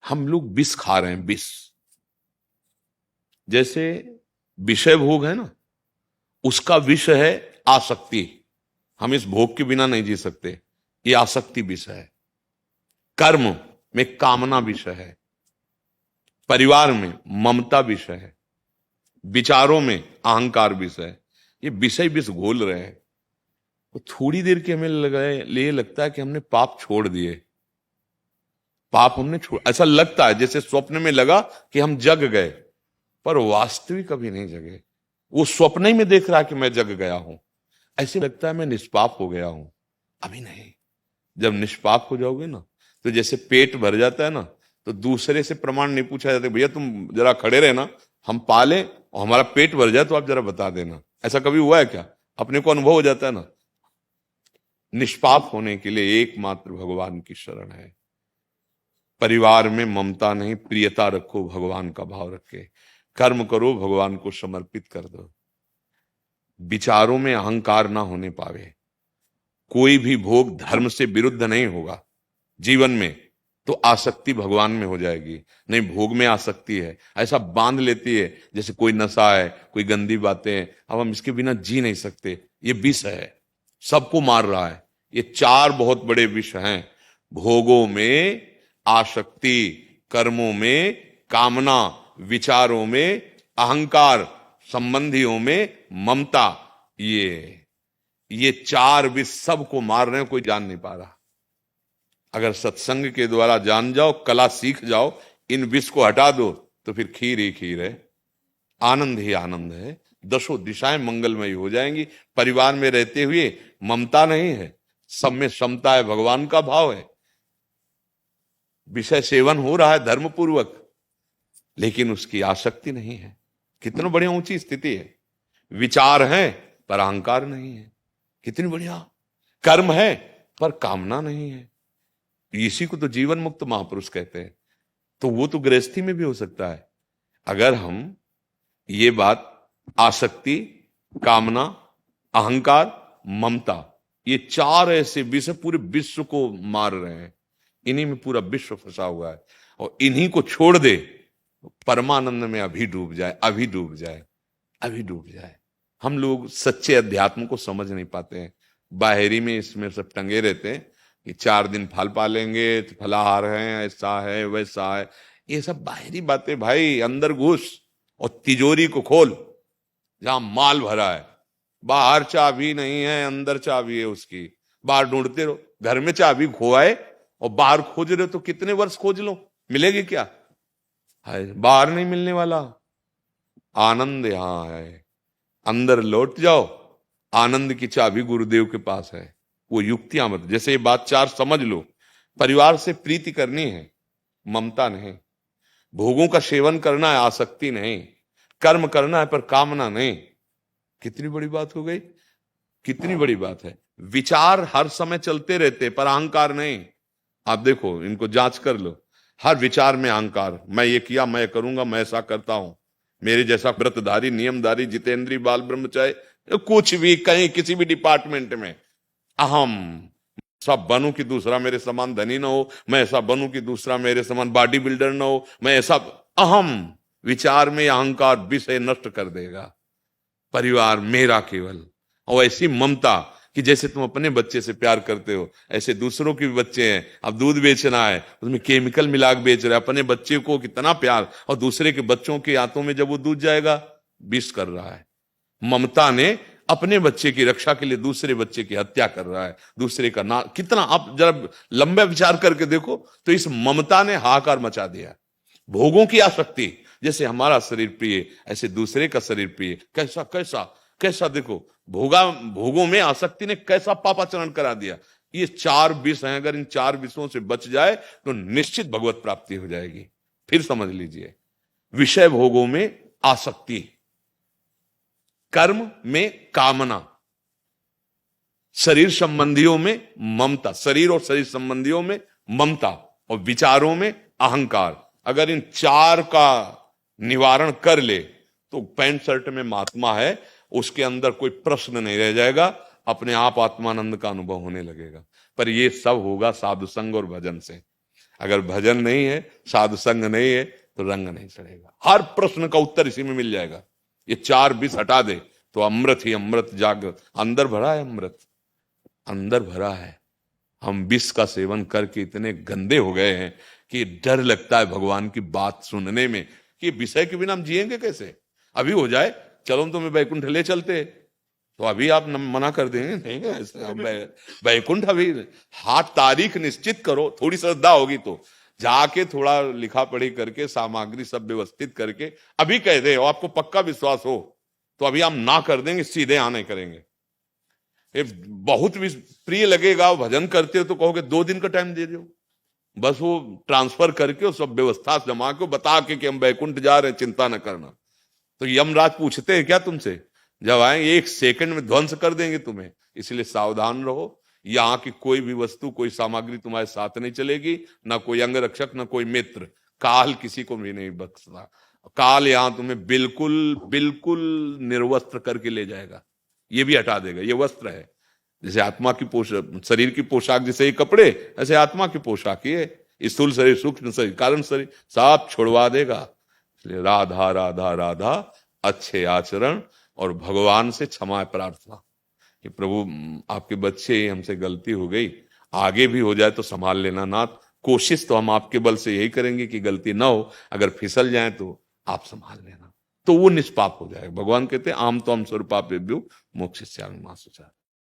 हम लोग विष खा रहे हैं, विष। जैसे विषय भोग है ना, उसका विष है आसक्ति। हम इस भोग के बिना नहीं जी सकते, ये आसक्ति विष है। कर्म में कामना विषय है, परिवार में ममता विषय है, विचारों में अहंकार विषय है। ये विषय विष घोल रहे हैं। तो थोड़ी देर के हमें लिए लगता है कि हमने पाप छोड़ दिए, पाप हमने छोड़, ऐसा लगता है जैसे स्वप्न में लगा कि हम जग गए, पर वास्तविक कभी नहीं जगे। वो स्वप्न ही में देख रहा है कि मैं जग गया हूं, ऐसे लगता है मैं निष्पाप हो गया हूं। अभी नहीं। जब निष्पाप हो जाओगे ना, तो जैसे पेट भर जाता है ना, तो दूसरे से प्रमाण नहीं पूछा जाता, भैया तुम जरा खड़े रहे ना, हम पाले और हमारा पेट भर जाए तो आप जरा बता देना। ऐसा कभी हुआ है क्या? अपने को अनुभव हो जाता है ना। निष्पाप होने के लिए एकमात्र भगवान की शरण है। परिवार में ममता नहीं, प्रियता रखो, भगवान का भाव रखे, कर्म करो, भगवान को समर्पित कर दो। विचारों में अहंकार ना होने पावे। कोई भी भोग धर्म से विरुद्ध नहीं होगा जीवन में, तो आसक्ति भगवान में हो जाएगी। नहीं, भोग में आसक्ति है, ऐसा बांध लेती है जैसे कोई नशा है, कोई गंदी बातें हैं, अब हम इसके बिना जी नहीं सकते। ये विष है, सबको मार रहा है। ये चार बहुत बड़े विष हैं। भोगों में आसक्ति, कर्मों में कामना, विचारों में अहंकार, संबंधियों में ममता। ये चार विष सबको मार रहे हैं, कोई जान नहीं पा रहा। अगर सत्संग के द्वारा जान जाओ, कला सीख जाओ, इन विष को हटा दो, तो फिर खीर ही खीर है, आनंद ही आनंद है। दसों दिशाएं मंगलमयी हो जाएंगी। परिवार में रहते हुए ममता नहीं है, सब में समता है, भगवान का भाव है। विषय सेवन हो रहा है धर्मपूर्वक, लेकिन उसकी आसक्ति नहीं है। कितना बढ़िया ऊंची स्थिति है। विचार है पर अहंकार नहीं है, कितनी बढ़िया। कर्म है पर कामना नहीं है। इसी को तो जीवन मुक्त महापुरुष कहते हैं। तो वो तो गृहस्थी में भी हो सकता है। अगर हम ये बात, आसक्ति, कामना, अहंकार, ममता, ये चार ऐसे विषय पूरे विश्व को मार रहे हैं, इन्हीं में पूरा विश्व फंसा हुआ है, और इन्हीं को छोड़ दे, परमानंद में अभी डूब जाए, अभी डूब जाए, अभी डूब जाए। हम लोग सच्चे अध्यात्म को समझ नहीं पाते हैं। बाहरी में इसमें सब टंगे रहते हैं कि 4 दिन फल पालेंगे, तो फलाहार है, ऐसा है, वैसा है। ये सब बाहरी बातें भाई। अंदर घुस और तिजोरी को खोल, जहां माल भरा है। बाहर चाबी नहीं है, अंदर चाबी है उसकी। बाहर ढूंढते रहो, घर में चाबी खोआए और बाहर खोज रहे हो तो कितने वर्ष खोज लो, मिलेगी क्या? है, बाहर नहीं मिलने वाला। आनंद यहां है, अंदर लौट जाओ। आनंद की चाबी गुरुदेव के पास है। वो युक्तियां मत, जैसे ये बात चार समझ लो। परिवार से प्रीति करनी है, ममता नहीं। भोगों का सेवन करना है, आसक्ति नहीं। कर्म करना है पर कामना नहीं। कितनी बड़ी बात हो गई, कितनी बड़ी बात है। विचार हर समय चलते रहते पर अहंकार नहीं। आप देखो, इनको जांच कर लो। हर विचार में अहंकार, मैं ये किया, मैं करूंगा, मैं ऐसा करता हूं, मेरे जैसा व्रतधारी, नियमधारी, जितेंद्रीय, बाल ब्रह्मचारी, कुछ भी कहीं किसी भी डिपार्टमेंट में अहम। सब बनूं कि दूसरा मेरे समान धनी ना हो, मैं ऐसा बनूं कि दूसरा मेरे समान बॉडी बिल्डर ना हो, मैं ऐसा। अहम विचार में अहंकार विषय नष्ट कर देगा। परिवार मेरा केवल। और ऐसी ममता कि जैसे तुम अपने बच्चे से प्यार करते हो, ऐसे दूसरों के भी बच्चे हैं। अब दूध बेचना है, उसमें केमिकल मिला के बेच रहे हैं। अपने बच्चे को कितना प्यार, और दूसरे के बच्चों के हाथों में जब वो दूध जाएगा, विष कर रहा है। ममता ने अपने बच्चे की रक्षा के लिए दूसरे बच्चे की हत्या कर रहा है। दूसरे का ना, कितना आप जरा लंबा विचार करके देखो, तो इस ममता ने हाहाकार मचा दिया। भोगों की आसक्ति, जैसे हमारा शरीर प्रिय, ऐसे दूसरे का शरीर प्रिय। कैसा कैसा कैसा, देखो भोगों में आसक्ति ने कैसा पापाचरण करा दिया। ये चार विष हैं, अगर इन चार विषयों से बच जाए तो निश्चित भगवत प्राप्ति हो जाएगी। फिर समझ लीजिए, विषय भोगों में आसक्ति, कर्म में कामना, शरीर संबंधियों में ममता, शरीर और शरीर संबंधियों में ममता, और विचारों में अहंकार। अगर इन चार का निवारण कर ले तो पैंट शर्ट में महात्मा है, उसके अंदर कोई प्रश्न नहीं रह जाएगा। अपने आप आत्मानंद का अनुभव होने लगेगा। पर यह सब होगा साधु संग और भजन से। अगर भजन नहीं है, साधु संग नहीं है, तो रंग नहीं चढ़ेगा। हर प्रश्न का उत्तर इसी में मिल जाएगा। ये 4 विष हटा दे तो अमृत ही अमृत, जागृत अंदर भरा है, अमृत अंदर भरा है। हम विष का सेवन करके इतने गंदे हो गए हैं कि डर लगता है भगवान की बात सुनने में, कि विषय के बिना हम जिएंगे कैसे। अभी हो जाए चलो तुम्हें वैकुंठ ले चलते, तो अभी आप मना कर देंगे, नहीं ऐसे वैकुंठ अभी, हाँ तारीख निश्चित करो, थोड़ी श्रद्धा होगी तो जाके थोड़ा लिखा पढ़ी करके सामग्री सब व्यवस्थित करके अभी कह दे, और आपको पक्का विश्वास हो तो अभी हम ना कर देंगे, सीधे आने करेंगे। बहुत भी प्रिय लगेगा, भजन करते हो तो कहोगे 2 दिन का टाइम दे दो, बस वो ट्रांसफर करके सब व्यवस्था जमा के बता के कि हम वैकुंठ जा रहे हैं, चिंता न करना। तो यमराज पूछते हैं क्या तुमसे, जब आएंगे 1 सेकंड में ध्वंस कर देंगे तुम्हें, इसलिए सावधान रहो। यहाँ की कोई भी वस्तु, कोई सामग्री तुम्हारे साथ नहीं चलेगी, ना कोई अंग रक्षक, ना कोई मित्र। काल किसी को भी नहीं बख्शता। काल यहाँ तुम्हें बिल्कुल बिल्कुल निर्वस्त्र करके ले जाएगा, ये भी हटा देगा। ये वस्त्र है, जैसे आत्मा की पोशाक, शरीर की पोशाक जैसे ये कपड़े, ऐसे आत्मा की पोशाक ये स्थूल शरीर, सूक्ष्म शरीर, कारण शरीर सब छोड़वा देगा। इसलिए राधा राधा राधा, अच्छे आचरण और भगवान से क्षमा प्रार्थना कि प्रभु आपके बच्चे, हमसे गलती हो गई, आगे भी हो जाए तो संभाल लेना नाथ। कोशिश तो हम आपके बल से यही करेंगे कि गलती ना हो, अगर फिसल जाए तो आप संभाल लेना, तो वो निष्पाप हो जाएगा। भगवान कहते हैं आम तो हम स्वरूपापेभ्यो मोक्षयिष्यामि मा शुचः।